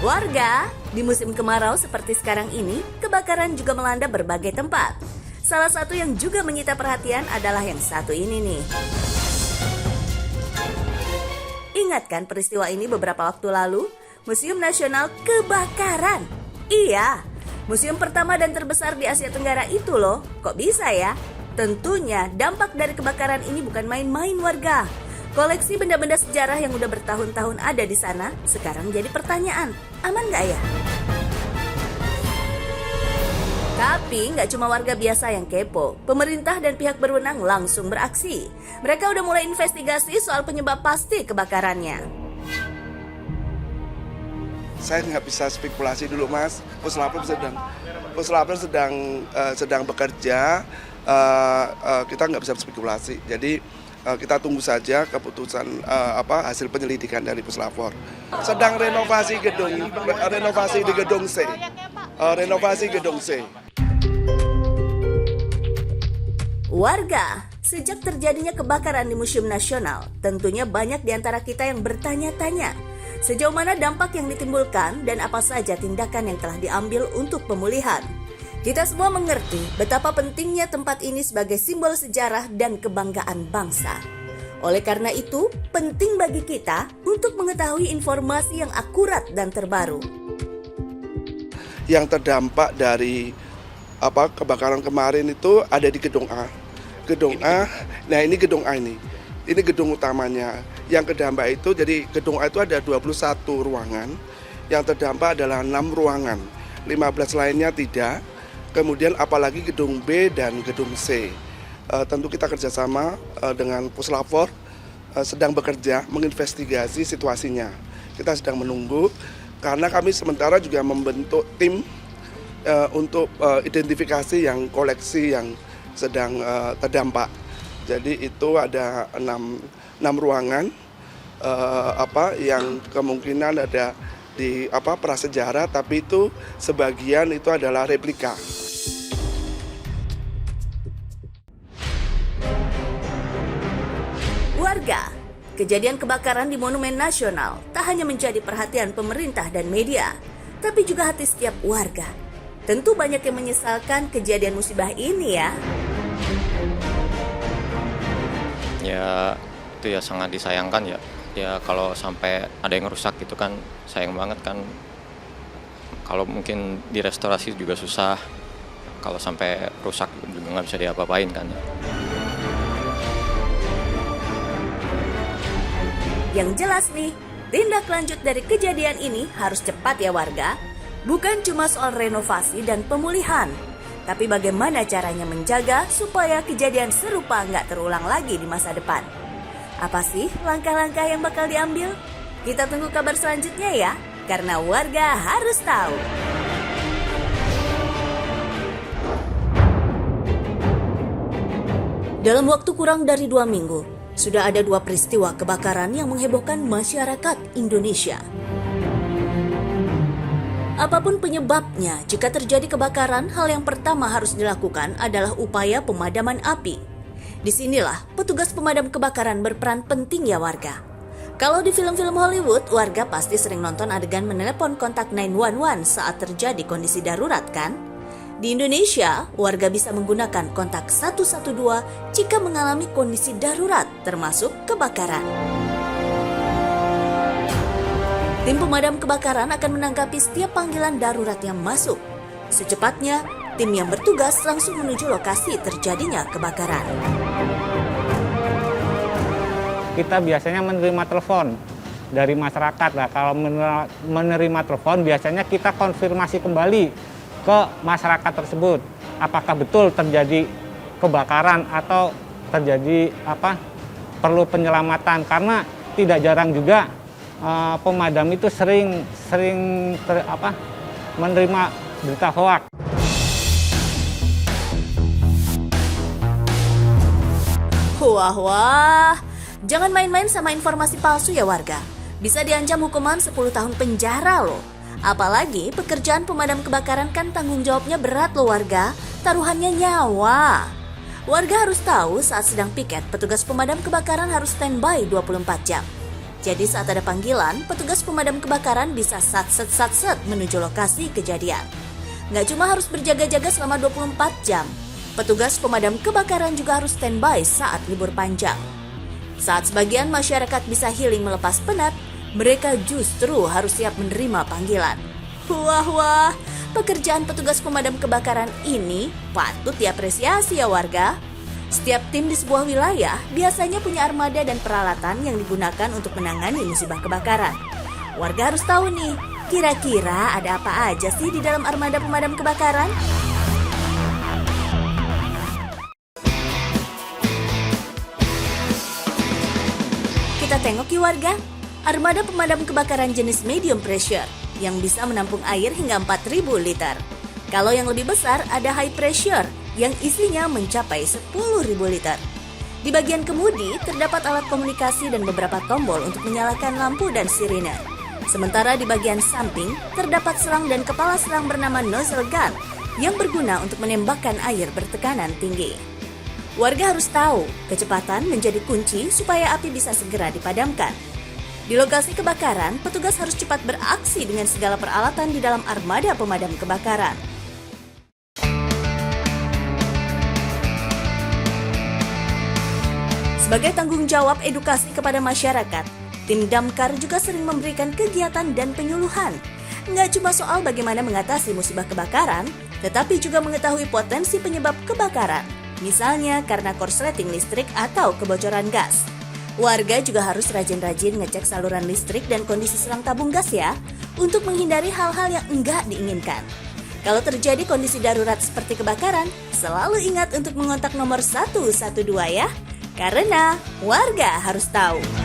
Warga, di musim kemarau seperti sekarang ini, kebakaran juga melanda berbagai tempat. Salah satu yang juga menyita perhatian adalah yang satu ini nih. Ingat kan peristiwa ini beberapa waktu lalu? Museum Nasional kebakaran. Iya, museum pertama dan terbesar di Asia Tenggara itu loh. Kok bisa ya? Tentunya dampak dari kebakaran ini bukan main-main warga. Koleksi benda-benda sejarah yang udah bertahun-tahun ada di sana sekarang jadi pertanyaan, aman nggak ya? Tapi nggak cuma warga biasa yang kepo, pemerintah dan pihak berwenang langsung beraksi. Mereka udah mulai investigasi soal penyebab pasti kebakarannya. Saya nggak bisa spekulasi dulu mas, Puslapor sedang bekerja, kita nggak bisa spekulasi. Jadi kita tunggu saja keputusan hasil penyelidikan dari Puslapor. Sedang renovasi di gedung C. Warga, sejak terjadinya kebakaran di Museum Nasional, tentunya banyak di antara kita yang bertanya-tanya sejauh mana dampak yang ditimbulkan dan apa saja tindakan yang telah diambil untuk pemulihan. Kita semua mengerti betapa pentingnya tempat ini sebagai simbol sejarah dan kebanggaan bangsa. Oleh karena itu, penting bagi kita untuk mengetahui informasi yang akurat dan terbaru. Yang terdampak dari kebakaran kemarin itu ada di gedung A. Nah ini gedung A ini. Ini gedung utamanya. Yang terdampak itu, jadi gedung A itu ada 21 ruangan. Yang terdampak adalah 6 ruangan. 15 lainnya tidak. Kemudian apalagi gedung B dan gedung C. Tentu kita kerjasama dengan Puslapor, sedang bekerja menginvestigasi situasinya. Kita sedang menunggu, karena kami sementara juga membentuk tim untuk identifikasi yang koleksi yang sedang terdampak. Jadi itu ada 6 ruangan yang kemungkinan ada di prasejarah, tapi itu sebagian itu adalah replika. Warga, kejadian kebakaran di Monumen Nasional tak hanya menjadi perhatian pemerintah dan media, tapi juga hati setiap warga. Tentu banyak yang menyesalkan kejadian musibah ini ya. Ya, itu ya sangat disayangkan ya. Ya kalau sampai ada yang rusak gitu kan sayang banget kan. Kalau mungkin direstorasi juga susah. Kalau sampai rusak juga nggak bisa diapa-apain kan. Yang jelas nih, tindak lanjut dari kejadian ini harus cepat ya warga. Bukan cuma soal renovasi dan pemulihan, tapi bagaimana caranya menjaga supaya kejadian serupa nggak terulang lagi di masa depan. Apa sih langkah-langkah yang bakal diambil? Kita tunggu kabar selanjutnya ya, karena warga harus tahu. Dalam waktu kurang dari 2 minggu, sudah ada 2 peristiwa kebakaran yang menghebohkan masyarakat Indonesia. Apapun penyebabnya, jika terjadi kebakaran, hal yang pertama harus dilakukan adalah upaya pemadaman api. Disinilah petugas pemadam kebakaran berperan penting ya warga. Kalau di film-film Hollywood, warga pasti sering nonton adegan menelepon kontak 911 saat terjadi kondisi darurat kan? Di Indonesia, warga bisa menggunakan kontak 112 jika mengalami kondisi darurat, termasuk kebakaran. Tim pemadam kebakaran akan menanggapi setiap panggilan darurat yang masuk. Secepatnya, tim yang bertugas langsung menuju lokasi terjadinya kebakaran. Kita biasanya menerima telepon dari masyarakat. Nah, kalau menerima telepon, biasanya kita konfirmasi kembali ke masyarakat tersebut, apakah betul terjadi kebakaran atau terjadi perlu penyelamatan, karena tidak jarang juga pemadam itu sering menerima berita hoaks. Wah, jangan main-main sama informasi palsu ya warga. Bisa diancam hukuman 10 tahun penjara loh. Apalagi pekerjaan pemadam kebakaran kan tanggung jawabnya berat loh warga, taruhannya nyawa. Warga harus tahu saat sedang piket, petugas pemadam kebakaran harus standby 24 jam. Jadi saat ada panggilan, petugas pemadam kebakaran bisa sat-set menuju lokasi kejadian. Nggak cuma harus berjaga-jaga selama 24 jam, petugas pemadam kebakaran juga harus standby saat libur panjang. Saat sebagian masyarakat bisa healing melepas penat, mereka justru harus siap menerima panggilan. Wah, pekerjaan petugas pemadam kebakaran ini patut diapresiasi ya warga. Setiap tim di sebuah wilayah biasanya punya armada dan peralatan yang digunakan untuk menangani musibah kebakaran. Warga harus tahu nih, kira-kira ada apa aja sih di dalam armada pemadam kebakaran? Kita tengok yuk warga, armada pemadam kebakaran jenis medium pressure yang bisa menampung air hingga 4.000 liter. Kalau yang lebih besar ada high pressure yang isinya mencapai 10.000 liter. Di bagian kemudi terdapat alat komunikasi dan beberapa tombol untuk menyalakan lampu dan sirine. Sementara di bagian samping terdapat selang dan kepala selang bernama nozzle gun yang berguna untuk menembakkan air bertekanan tinggi. Warga harus tahu, kecepatan menjadi kunci supaya api bisa segera dipadamkan. Di lokasi kebakaran, petugas harus cepat beraksi dengan segala peralatan di dalam armada pemadam kebakaran. Sebagai tanggung jawab edukasi kepada masyarakat, tim Damkar juga sering memberikan kegiatan dan penyuluhan. Nggak cuma soal bagaimana mengatasi musibah kebakaran, tetapi juga mengetahui potensi penyebab kebakaran. Misalnya karena korsleting listrik atau kebocoran gas. Warga juga harus rajin-rajin ngecek saluran listrik dan kondisi selang tabung gas ya, untuk menghindari hal-hal yang enggak diinginkan. Kalau terjadi kondisi darurat seperti kebakaran, selalu ingat untuk mengontak nomor 112 ya. Karena warga harus tahu.